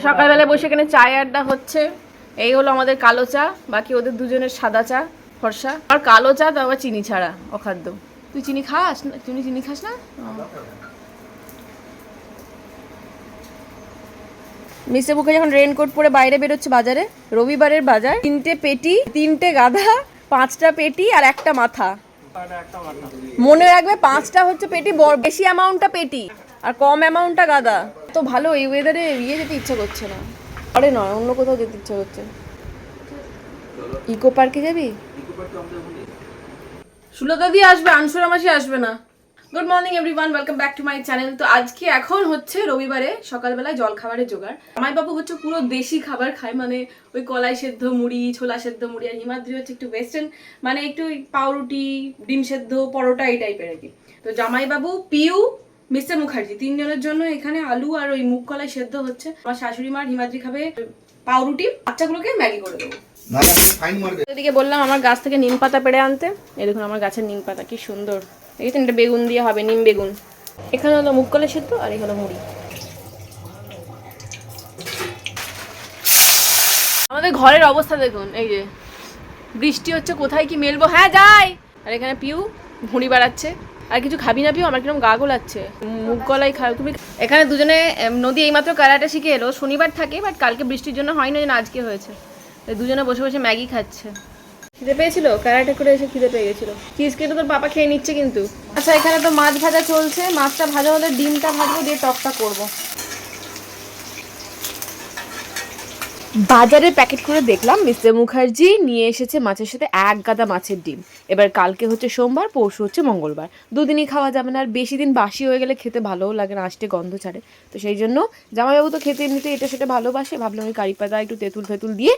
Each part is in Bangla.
সকালবেলায় বসে এখানে চায় আড্ডা হচ্ছে। এই হলো আমাদের কালো চা, বাকি ওদের দুজনের সাদা চা ফর্সা, আর কালো চা তো আবার চিনি ছাড়া অখাদ্য। তুই চিনি খাস না? তুই চিনি খাস না? মিস্টার মুখার্জি এখন রেনকোট পরে বাইরে বেরোচ্ছে বাজারে, রবিবারের বাজার। 3টে পেটি, 3টে গাধা, 5টা পেটি আর একটা মাথা। মনে রাখবে 5টা হচ্ছে পেটি, বেশি অ্যামাউন্টটা পেটি আর কম অ্যামাউন্টটা গাদা। তো ভালো এই ওয়েদারে যেতে ইচ্ছা করছে না, আরে নয় অন্য কোথাও যেতে ইচ্ছা করছে। ইকো পার্কে যাবি? সুলতা দিয়ে আসবে, আনসুরা মাসি আসবে না। Good morning everyone, welcome back to my channel. তো আজকে এখন হচ্ছে রবিবারে সকালবেলায় জল খাবারের জোগাড়। আমার বাবু হচ্ছে পুরো দেশি খাবার খায়, মানে ওই কলাই সেদ্ধ মুড়ি, ছোলা সেদ্ধ মুড়ি, আর হিমাদ্রি হচ্ছে একটু ওয়েস্টার্ন, মানে একটু পাউরুটি, ডিম সেদ্ধ, পরোটা এই টাইপের আর কি। তো জামাইবাবু, পিউ, মিস্টার মুখার্জি 3জনের জন্য এখানে আলু আর ওই মুগ কলাই সেদ্ধ হচ্ছে। আমার শাশুড়ি মার হিমাদ্রি খাবে পাউরুটি, বাচ্চাগুলোকে ম্যাগি করে দেবো। এদিকে বললাম আমার গাছ থেকে নিম পাতা পেড়ে আনতে। এই দেখুন আমার গাছের নিম পাতা কি সুন্দর, দেখেছেন? এটা বেগুন দিয়ে হবে, নিম বেগুন। এখানে হলো মুগ কলাই সেদ্ধ আর এই হলো মুড়ি। আমাদের ঘরের অবস্থা দেখুন, এই যে বৃষ্টি হচ্ছে, কোথায় কি মেলবো। হ্যাঁ যাই। আর এখানে পিউ ভুঁড়ি বাড়াচ্ছে। আর কিছু খাবি না পিউ? আমার কিরকম গা গোলাচ্ছে। মুগ কলাই খাও তুমি? এখানে দুজনে, নদী এইমাত্র কারাটা শিখে এলো, শনিবার থাকে, বাট কালকে বৃষ্টির জন্য হয়নি, আজকে হয়েছে। দুজনে বসে বসে ম্যাগি খাচ্ছে। খিদে পেয়েছিল, ক্যারাটে করে এসে খিদে পেয়ে গেছিল। চিজকে তো তোর পাপা খেয়ে নিচ্ছে কিন্তু। আচ্ছা এখানে তো মাছ ভাজা চলছে, মাছটা ভাজা হলে ডিমটা ভাজবো, দিয়ে টকটা করবো। বাজারের প্যাকেট করে দেখলাম মিস্টার মুখার্জি নিয়ে এসেছে মাছের সাথে 1 গাদা মাছের ডিম। এবার কালকে হচ্ছে সোমবার, পরশু হচ্ছে মঙ্গলবার, দুদিনই খাওয়া যাবে না। আর বেশি দিন বাসি হয়ে গেলে খেতে ভালোও লাগে না, আষ্টে গন্ধ ছাড়ে। তো সেই জন্য জামাইবাবু তো খেতে এমনিতে এটা সেটা ভালোবাসে, ভাবলাম ওই কারি পাতা একটু তেঁতুল ফেতুল দিয়ে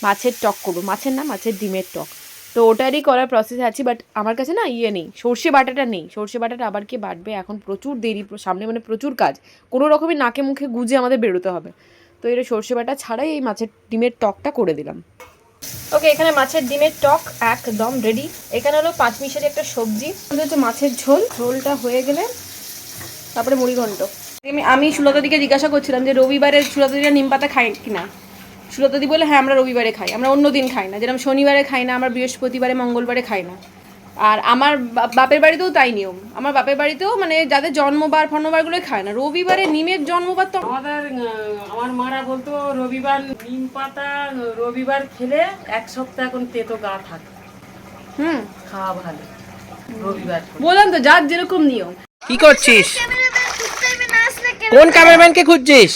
মাছের টক করবো। মাছের না, মাছের ডিমের টক। তো ওটারই করার প্রসেসে আছি, বাট আমার কাছে না নেই, সর্ষে বাটাটা নেই। সর্ষে বাটাটা আবার কে বাটবে এখন? প্রচুর দেরি সামনে, মানে প্রচুর কাজ, কোনো রকমই নাকে মুখে গুজে আমাদের বেরোতে হবে। তো এটা সর্ষে বাটা ছাড়াই এই মাছের ডিমের টকটা করে দিলাম। ওকে, এখানে মাছের ডিমের টক একদম রেডি। এখানে হলো 5 মিশালি একটা সবজি, হচ্ছে মাছের ঝোল। ঝোলটা হয়ে গেলে তারপরে মুড়ি ঘন্ট। আমি সুলতাদিকে জিজ্ঞাসা করছিলাম যে রবিবারে সুলতাদিরা নিম পাতা খায় কিনা। সুলতাদি বলে হ্যাঁ আমরা রবিবারে খাই, আমরা অন্য দিন খাই না, যেরকম শনিবারে খাই না, আমরা বৃহস্পতিবারে মঙ্গলবারে খাই না। আর আমার বাপের বাড়িতেও তাই নিয়ম। আমার বাপের বাড়িতেও মানে যাদের জন্মবার ফন্নবারগুলোই খায় না, রবিবারে নিমের জন্মবার। তো আমার মারা বলতো রবিবার নিম পাতা রবিবার খেলে 1 সপ্তাহ এখন তেতো গা থাকে, খাওয়া ভালো রবিবার। বললাম তো যার যেরকম নিয়ম। কি করছিস? কোন ক্যামেরাম্যানকে খুঁজছিস?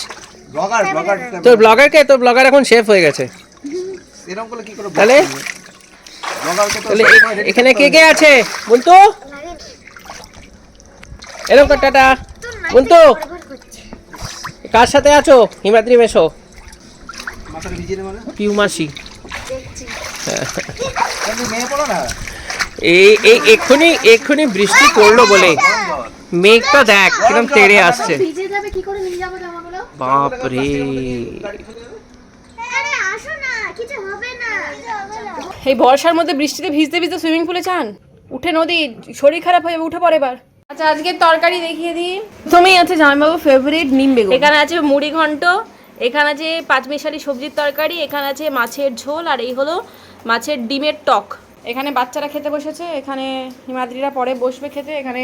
তোর ব্লগারকে? তোর ব্লগার এখন শেফ হয়ে গেছে। তাহলে এখানে কে কে আছে বলতো? এরকম কর, টাটা বলতো। কার সাথে আছো? হিমাদ্রি মেশো, পিউ মাসি। এই এক্ষুনি বৃষ্টি পড়লো বলে মেঘটা দেখ কিরকম তেড়ে আসছে। বাপরে, এই বর্ষার মধ্যে বৃষ্টিতে ভিজতে ভিজতে সুইমিং পুলে চান? উঠে নদী, শরীর খারাপ হয়ে যাবে, উঠে পড়ে এবার। আচ্ছা আজকে তরকারি দেখিয়ে দিই। প্রথমেই আছে জামাইবাবু ফেভারিট নিম বেগুন। এখানে আছে মুড়ি ঘন্ট, এখানে আছে 5 মিশালি সবজির তরকারি, এখানে আছে মাছের ঝোল, আর এই হলো মাছের ডিমের টক। এখানে বাচ্চারা খেতে বসেছে, এখানে হিমাদ্রিরা পরে বসবে খেতে, এখানে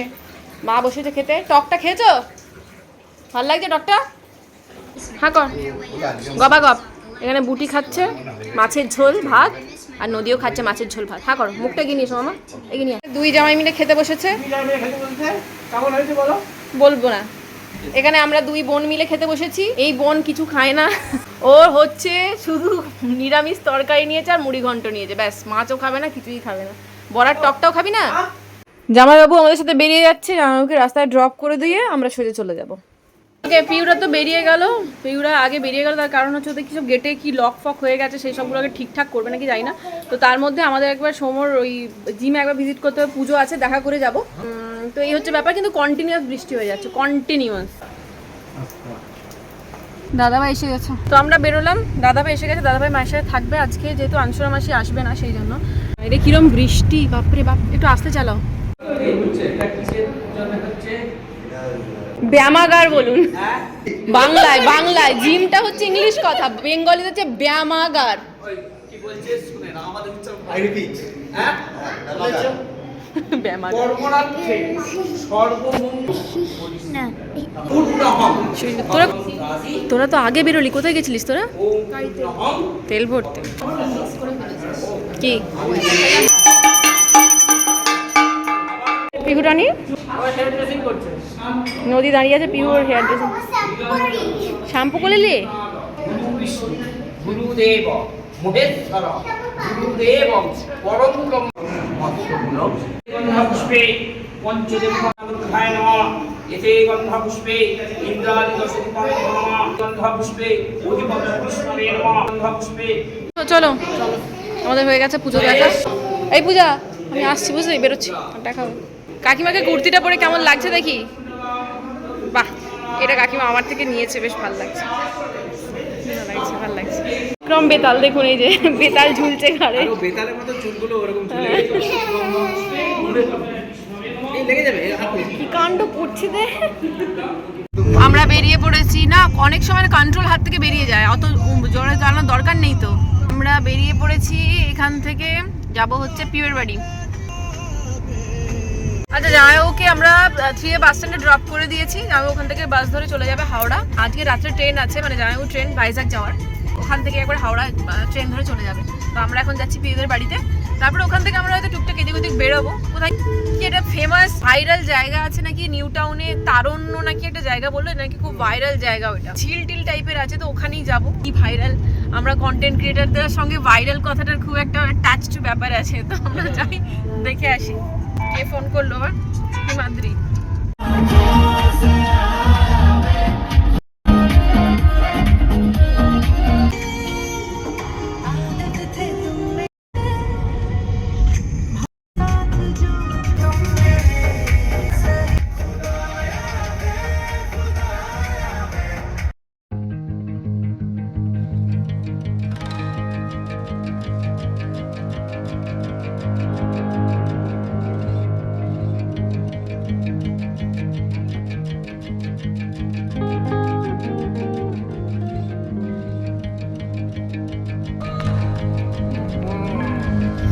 মা বসেছে খেতে। টকটা খেয়েছো? ভালো লাগছে টকটা? হ্যাঁ কর, গবা গপ। এখানে বুটি খাচ্ছে মাছের ঝোল ভাত, আর নদীও খাচ্ছে মাছের ঝোল ভাত। হ্যাঁ করো, মুখটা এগিয়ে নিয়েছো মামা, এগিয়ে নিয়ে। 2 জামাই মিলে খেতে বসেছে। বলবো না। এখানে আমরা 2 বোন মিলে খেতে বসেছি। এই বোন কিছু খায় না, ওর হচ্ছে শুধু নিরামিষ তরকারি নিয়েছে আর মুড়ি ঘন্ট নিয়েছে, ব্যাস। মাছও খাবে না, কিছুই খাবে না। বড়ার টকটাও খাবি না? জামাইবাবু আমাদের সাথে বেরিয়ে যাচ্ছে, জামাইবাবুকে রাস্তায় ড্রপ করে দিয়ে আমরা সোজা চলে যাবো। ওকে, পিউরা তো বেরিয়ে গেল। পিউরা আগে বেরিয়ে গেল, তার কারণ হচ্ছে ওদের কিছু গেটে কি লক ফক হয়ে গেছে, সেই সবগুলোকে ঠিকঠাক করবে নাকি জানি না। তো তার মধ্যে আমাদের একবার সোমর ওই জিমে একবার ভিজিট করতে হবে, পুজো আছে, দেখা করে যাব। তো এই হচ্ছে ব্যাপার, কিন্তু কন্টিনিউয়াস বৃষ্টি হয়ে যাচ্ছে, কন্টিনিউয়াস। দাদাভাই এসে গেছে, তো আমরা বেরোলাম। দাদাভাই এসে গেছে, দাদাভাই মায়ের সাথে থাকবে আজকে, যেহেতু আনসুরা মাসি আসবে না সেই জন্য। এটা কিরম বৃষ্টি, বাপরে বাপ, একটু আসতে চালাও। ব্যায়ামাগার বলুন বাংলায়। বাংলায় জিমটা হচ্ছে ইংলিশ কথা, বেঙ্গলিতে হচ্ছে ব্যায়ামাগার। কি বলছে শুনে না, আমাদের উচ্চারণ আই রিপিট। হ্যাঁ বলেছো ব্যায়ামাগার। কর্মরার্থে সর্বমঙ্গল না পূর্ণহং। তোরা তো আগে বেরোলি, কোথায় গেছিলিস তোরা? পূর্ণহং তেল ভরতে। কি পিহুরানি নদী দাঁড়িয়ে আছে, পিহুর হেয়ার ড্রেসিং শ্যাম্পু করে নিয়ে। গুরুদেব মহেশ্বর গুরুদেব পরম ব্রহ্ম গন্ধপুষ্পে পঞ্চদেব খায় নমঃ। এতে গন্ধপুষ্পে ইন্দ্রাদি দশদীপায় নমঃ। গন্ধপুষ্পে অধিপতিষ্ণবে নমঃ। গন্ধপুষ্পে চলো আমাদের হয়ে গেছে পুজো দেখা। এই পূজা আমি আসছি বুঝলি, বেরোচ্ছি, দেখা হবে। কাকিমাকে কুর্তিটা পরে কেমন লাগছে দেখি। বাহ, এটা কাকিমা আমার থেকে নিয়েছে, বেশ ভালো লাগছে, ভালো লাগছে। বিক্রম বেতাল দেখুন, এই যে বেতাল ঝুলছে ঘাড়ে। বেতালের মতো চুলগুলো ওরকম ঝুলে লেগে যাবে। কি কাণ্ড করছে দে। আমরা বেরিয়ে পড়েছি না, অনেক সময় কন্ট্রোল হাত থেকে বেরিয়ে যায়, অত জোরে চালানোর দরকার নেই তো। আমরা বেরিয়ে পড়েছি, এখান থেকে যাব হচ্ছে পিউয়ের বাড়ি। আচ্ছা, জামাইবাবুকে আমরা 3 বাস স্ট্যান্ডে ড্রপ করে দিয়েছি। জামাইবাবু ওখান থেকে বাস ধরে চলে যাবে হাওড়া। আজকে রাত্রে ট্রেন আছে, মানে জামাইবাবু ট্রেন ভাইজাগ যাওয়ার, ওখান থেকে একবার হাওড়া ট্রেন ধরে চলে যাবে। তো আমরা এখন যাচ্ছি পিউদের বাড়িতে, তারপরে ওখান থেকে আমরা হয়তো টুকটাক এদিক ওদিক বেরোবো। কোথায় কি একটা ফেমাস ভাইরাল জায়গা আছে নাকি নিউ টাউনে, তারণ্য নাকি একটা জায়গা বললো, নাকি খুব ভাইরাল জায়গা, ওইটা ঝিল টিল টাইপের আছে, তো ওখানেই যাবো। কি ভাইরাল, আমরা কন্টেন্ট ক্রিয়েটারদের সঙ্গে ভাইরাল কথাটার খুব একটা টাচড ব্যাপার আছে, তো আমরা যাই দেখে আসি। কে ফোন করলো আবার? হিমাদ্রি।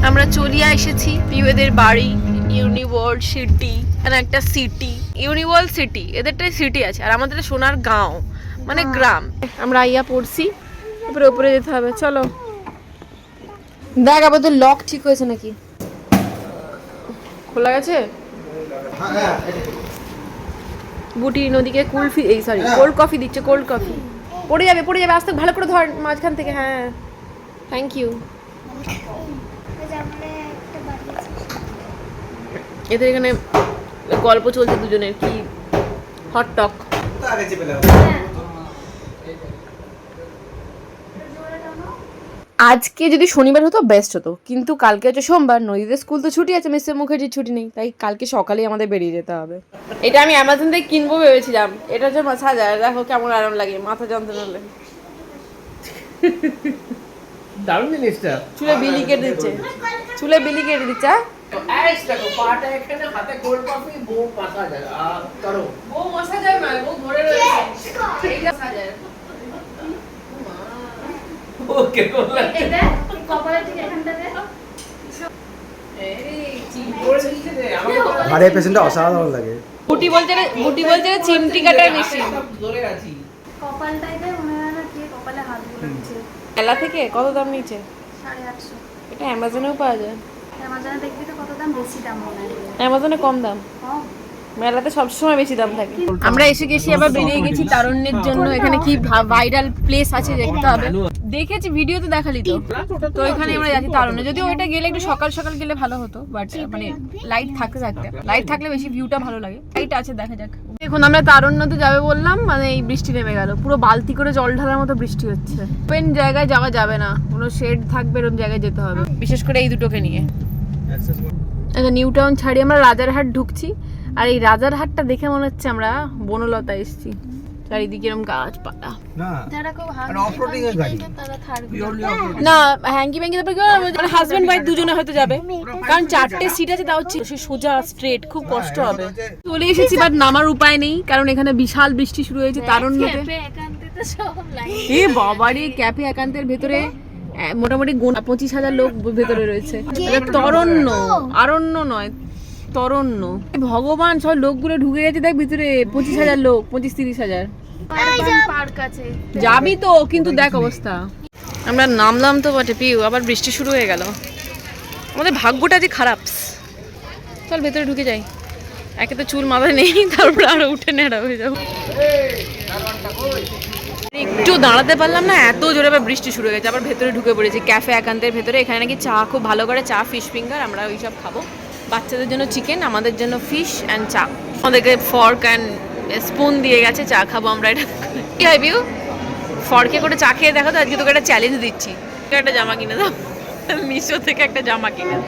আমরা চলিয়া এসেছি পিউদের বাড়ি, ইউনিভার্সিটি, মানে একটা সিটি, ইউনিভার্সিটি, এদেরটাই সিটি আছে, আর আমাদের সোনার গাঁও মানে গ্রাম। আমরা আইয়া পড়ছি, তারপরে উপরে যেতে হবে। চলো দেখ আবার তোর লক ঠিক হয়েছে নাকি, খোলা গেছে। বুটি নদীকে কুলফি, এই সরি কোল্ড কফি দিচ্ছে, কোল্ড কফি। পড়ে যাবে পড়ে যাবে, আস্তে ভালো করে ধর মাঝখান থেকে। হ্যাঁ থ্যাংক ইউ। এদের এখানে গল্প চলছে দুজনের, কি হট টক। আজকে যদি শনিবার হতো বেস্ট হতো, কিন্তু কালকে হচ্ছে সোমবার, নদীতে স্কুল তো ছুটি আছে, মিস্টার মুখার্জির ছুটি নেই, তাই কালকে সকালেই আমাদের বেরিয়ে যেতে হবে। এটা আমি অ্যামাজন থেকে কিনবো ভেবেছিলাম, এটা হচ্ছে সাজায়, দেখো কেমন আরাম লাগে, মাথা যন্ত্রণা লাগে। দারুণ জিনিসটা। চুলে বিলি কেটে দিচ্ছে, চুলে বিলি কেটে দিচ্ছে। দেখো পাটা এখানে, হাতে কোল্ড কফি, বউ মাসাজ করো। বউ মাসাজ নয়, বউ ধরে রয়েছে, এইটা সাজায়। ওকে বললাম এটা কপালে ঠিক এখানটাতে আরে পেশেন্টটা অসাধারণ লাগে। বুটি বলছে রে চিমটি কাটার মেশিন। ধরে আছি। কপালটাইতে মনে হয় না কে কপালে হাত বুলাচ্ছে। মেলা থেকে কত দাম নিচ্ছে? 850। এটা অ্যামাজনেও পাওয়া যায়। অ্যামাজনে দেখবি তো কত দাম, বেশি দাম মনে হয়। অ্যামাজনে কম দাম, কম। মেলাতে সবসময় বেশি দাম থাকে। আমরা এসে গেছি, আবার বেরিয়ে গেছি তারণ্যের জন্য। এখানে কি ভাইরাল প্লেস আছে দেখতে হবে। দেখেছি ভিডিওতে দেখালি তো, তো এখানে আমরা যাচ্ছি তারণ্যে। যদিও ওইটা গেলে একটু সকাল সকাল গেলে ভালো হতো, বাট মানে লাইট থাকলে বেশি ভিউটা ভালো লাগে। লাইট আছে, দেখা যাক। এখন আমরা তারণ্যতে যাবে বললাম, মানে এই বৃষ্টি নেমে গেল, পুরো বালতি করে জল ঢালার মতো বৃষ্টি হচ্ছে। ওপেন জায়গায় যাওয়া যাবে না, কোনো শেড থাকবে এরকম জায়গায় যেতে হবে, বিশেষ করে এই দুটোকে নিয়ে। আচ্ছা, নিউ টাউন ছাড়িয়ে আমরা রাজারহাট ঢুকছি, আর এই রাজারহাটটা দেখে মনে হচ্ছে আমরা বনলতা এসেছি। চারিদিকে এরকম গাছপালা। যারা খুব আর অফরোডিং এর গাড়ি তারা থার্ড পিওরলি অফরোডিং না হ্যাঙ্কি ব্যাঙ্কি তারপরে হাজবেন্ড ওয়াইফ দুজনে হয়তো যাবে, কারণ 4টে সিট আছে, তাও হচ্ছে সে সোজা স্ট্রেট, খুব কষ্ট হবে। চলে এসেছি বাট নামার উপায় নেই, কারণ এখানে বিশাল বৃষ্টি শুরু হয়েছে তারণ্যতে। একান্তে সব লাইন। এ বাবারে, ক্যাফে একান্তের ভেতরে মোটামুটি 25,000 লোক ভেতরে রয়েছে। তরণ্য, আরণ্য নয়, তরণ্য। ভগবান, সব লোকগুলো ঢুকে গেছে দেখ ভিতরে। 25,000 লোক, 25-30,000 পার্ক আছে। যাবি তো, কিন্তু দেখ অবস্থা। আমরা নামলাম তো বটে পিউ, আবার বৃষ্টি শুরু হয়ে গেল। আমাদের ভাগ্যটা যে খারাপ। চল ভেতরে ঢুকে যাই, একে তো চুল মাথায় নেই, তারপরে আরো উঠে নেড়া হয়ে যাবো। একটু দাঁড়াতে পারলাম না, এত জোরে আবার বৃষ্টি শুরু হয়ে গেছে। আবার ভেতরে ঢুকে পড়েছি ক্যাফে একান্তের ভেতরে। এখানে নাকি চা খুব ভালো করে, চা, ফিশ ফিঙ্গার, আমরা ওই সব খাবো। বাচ্চাদের জন্য চিকেন, আমাদের জন্য ফিশ অ্যান্ড চা। আমাদেরকে ফর্ক অ্যান্ড স্পুন দিয়ে গেছে, চা খাবো আমরা। এটা কি হয় বিউ, ফর্কে করে চা খেয়ে দেখো তো। আজকে তোকে একটা চ্যালেঞ্জ দিচ্ছি, একটা জামা কিনে দাও, মিশো থেকে একটা জামা কিনে দাও।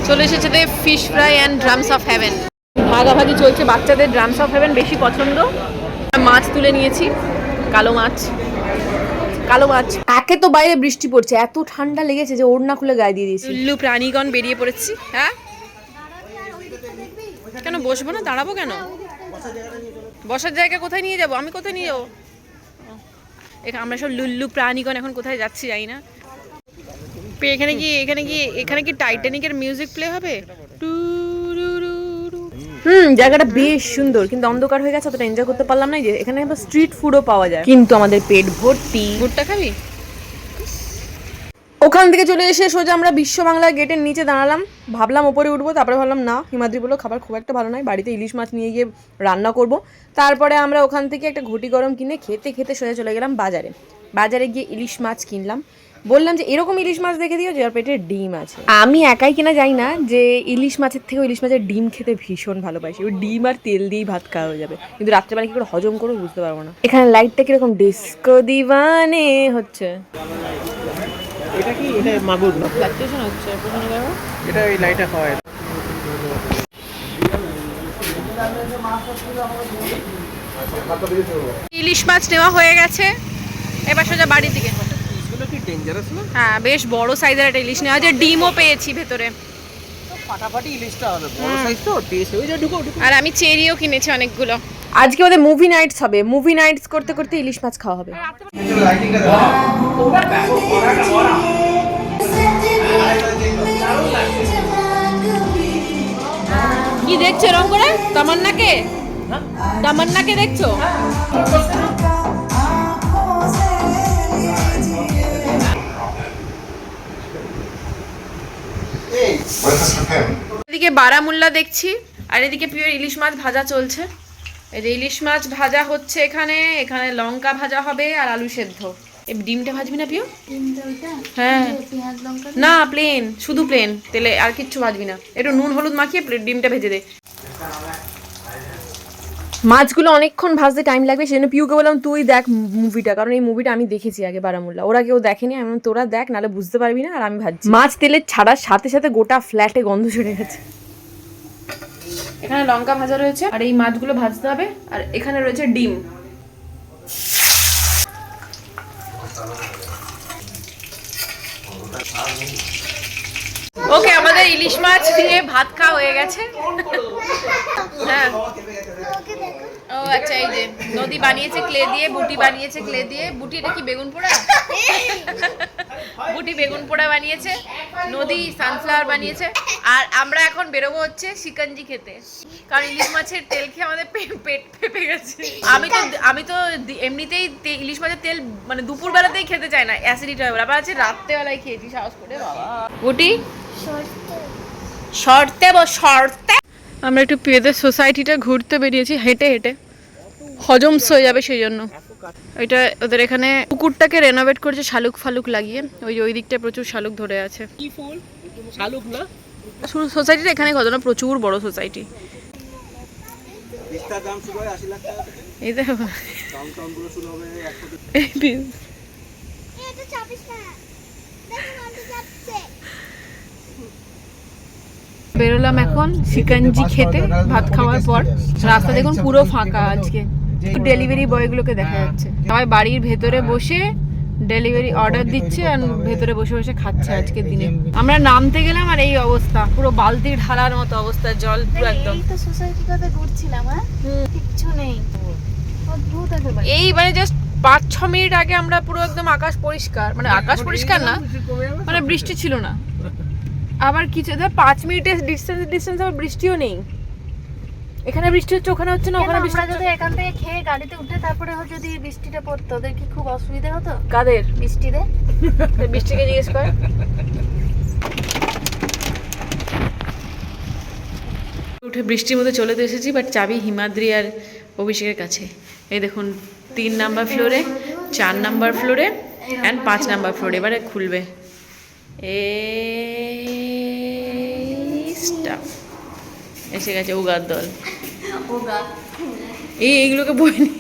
চলে এসেছে fish fry and drums of haven. ভাগাভাগি চলছে, বাচ্চাদের ড্রামস অফ হেভেন বেশি পছন্দ। মাছ তুলে নিয়েছি, কালো মাছ। কালো মাছ। একে তো বাইরে বৃষ্টি পড়ছে, এত ঠান্ডা লেগেছে যে ওড়না খুলে গায়ে দিয়ে দিয়েছি। উল্লু প্রাণীগণ বেরিয়ে পড়েছি। হ্যাঁ কেন বসবো না, দাঁড়াবো কেন? বসার জায়গা কোথায় নিয়ে যাবো? আমি কোথায় নিয়ে যাবো? আমরা সব লুল্লু প্রাণীগণ এখন কোথায় যাচ্ছি জানি না। এখানে কি টাইটানিকের মিউজিক প্লে হবে? জায়গাটা বেশ সুন্দর, কিন্তু অন্ধকার হয়ে গেছে, অতটা এনজয় করতে পারলাম না। যে এখানে স্ট্রিট ফুডও পাওয়া যায়, কিন্তু আমাদের পেট ভর্তি। ভুট্টা খাবি? ওখান থেকে চলে এসে সোজা আমরা বিশ্ব বাংলা গেটের নিচে দাঁড়ালাম। ভাবলাম ওপরে উঠবো, তারপরে ভাবলাম না, হিমাদ্রি বললো খাবার খুব একটা ভালো নয়, বাড়িতে ইলিশ মাছ নিয়ে গিয়ে রান্না করব। তারপরে আমরা ওখান থেকে একটা ঘটি গরম কিনে খেতে খেতে সোজা চলে গেলাম বাজারে। বাজারে গিয়ে ইলিশ মাছ কিনলাম। বললাম যে এরকম ইলিশ মাছ দেখে দিও যার পেটে ডিম আছে। আমি একাই কিনা যাই না, যে ইলিশ মাছের থেকে ইলিশ মাছের ডিম খেতে ভীষণ ভালোবাসি। ওই ডিম আর তেল দিয়েই ভাত খাওয়া হয়ে যাবে, কিন্তু রাত্রেবেলা কি করে হজম করবো বুঝতে পারবো না। এখানে লাইটটা কিরকম ডিস্কো দিওয়ানে হচ্ছে। এটা কি? এটা মাগুর না? ফ্ল্যাকচুয়েশন হচ্ছে, প্রথমে দেখো। এটা ওই লাইটটা হয়। ইলিশ মাছ নেওয়া হয়ে গেছে, এবার সোজা বাড়ির দিকে। এগুলো কি ডেঞ্জারাস না? হ্যাঁ, বেশ বড় সাইজের একটা ইলিশ নেওয়া আছে, ডিমও পেয়েছি ভেতরে। ফাটাফাটি ইলিশটা হবে, বড় সাইজ তো, টেস্ট। ওই যে ঢুকো। আর আমি চেরিও কিনেছি অনেকগুলো। আজকে ওদের মুভি নাইটস হবে, মুভি নাইটস করতে করতে ইলিশ মাছ খাওয়া হবে। কি দেখছো এরকম করে? তামান্নাকে দেখছো? এদিকে বারামুল্লা দেখছি, আর এদিকে পিওর ইলিশ মাছ ভাজা চলছে। এই যে ইলিশ মাছ ভাজা হচ্ছে এখানে লঙ্কা ভাজা হবে আর আলু সেদ্ধ। এই ডিমটা ভাজবি না পিও? হ্যাঁ, পেঁয়াজ লঙ্কা না প্লেন, শুধু প্লেন, তেলে আর কিচ্ছু ভাজবি না। একটু নুন হলুদ মাখিয়ে ডিমটা ভেজে দে। মাছগুলো অনেকক্ষণ ভাজতে টাইম লাগবে, সেজন্য পিউকে বললাম তুই দেখ মুভিটা, কারণ এই মুভিটা আমি দেখেছি আগে বারামুল্লা, ওরা কেউ দেখেনি। আমি তোরা দেখ, নাহলে বুঝতে পারবি না। আর আমি ভাজছি। মাছ তেলে ছাড়ার সাথে সাথে গোটা ফ্ল্যাটে গন্ধ ছড়ে গেছে। এখানে লঙ্কা ভাজা রয়েছে, আর এই মাছগুলো ভাজতে হবে। আর এখানে রয়েছে ডিম। ওকে, আমাদের ইলিশ মাছ দিয়ে ভাত খাওয়া হয়ে গেছে। হ্যাঁ, ও আচ্ছা, এই যে নদী বানিয়েছে ক্লে দিয়ে, বুটি বানিয়েছে ক্লে দিয়ে। বুটি এটা কি বেগুন পোড়া? বুটি বেগুন পোড়া বানিয়েছে, নদী সানফ্লাওয়ার বানিয়েছে। আর আমরা এখন বেরোবো হচ্ছে শিকঞ্জি খেতে, কারণ ইলিশ মাছের তেল খেয়ে আমাদের পেট ফেপে গেছে। আমি তো এমনিতেই ইলিশ মাছের তেল মানে দুপুর বেলাতেই খেতে চাই না, অ্যাসিডিটি হয়। আবার আছে রাত্রেবেলায় খেয়েছি সাহস করে। বাবা বুটি শর্তে আমরা একটু পেদের সোসাইটিটা ঘুরতে বেরিয়েছি, হেঁটে হেঁটে হজমস হয়ে যাবে সেই জন্য। ওইটা ওদের এখানে পুকুরটাকে রেনোভেট করছে শালুক ফালুক লাগিয়ে। ওই দিকটায় প্রচুর শালুক ধরে আছে। কি ফুল? শালুক না? সোসাইটিটা এখানে কত না, প্রচুর বড় সোসাইটি। বিস্তার দাম শুরু হয় 80 লাখ টাকা থেকে। এই দেখো টাউন গুলো শুরু হবে 1 কোটি। এটা 24 টাকা দেখুন, আমি যাচ্ছে। বেরোলাম এখন শিকঞ্জি খেতে ভাত খাওয়ার পর। রাস্তা দেখুন পুরো ফাঁকা আজকে, ডেলিভারি বয়গুলোকে দেখা যাচ্ছে। সবাই বাড়ির ভেতরে বসে ডেলিভারি অর্ডার দিচ্ছে আর ভেতরে বসে বসে খাচ্ছে আজকের দিনে। আমরা নামতে গেলাম আর এই অবস্থা, পুরো বালতি ঢালার মতো অবস্থা, জল পুরো একদম। এই তো সোসাইটিটাতে ঘুরছিলাম, হ্যাঁ কিচ্ছু নেই, অদ্ভুত একেবারে। এই মানে জাস্ট 5-6 মিনিট আগে আমরা পুরো একদম আকাশ পরিষ্কার, মানে আকাশ পরিষ্কার না, মানে বৃষ্টি ছিল না। আবার কিছু ধর 5 মিনিটের ডিস্টেন্স আবার বৃষ্টিও নেই। এখানে বৃষ্টি হচ্ছে, ওখানে হচ্ছে না, ওখানে বৃষ্টি আমরা যদি এখান থেকে খেয়ে গাড়িতে উঠে তারপরে যদি বৃষ্টিটা পড়তো, ওদের কি খুব অসুবিধা হতো? কাদের? বৃষ্টিতে বৃষ্টিকে জিজ্ঞেস কর। উঠে বৃষ্টির মধ্যে চলে তো এসেছি, বাট চাবি হিমাদ্রি আর অভিষেকের কাছে। এই দেখুন 3 নাম্বার ফ্লোরে, 4 নাম্বার ফ্লোরে অ্যান্ড 5 নাম্বার ফ্লোরে। এবারে খুলবে। এসে গেছে উগার দল। এইগুলোকে বই নি।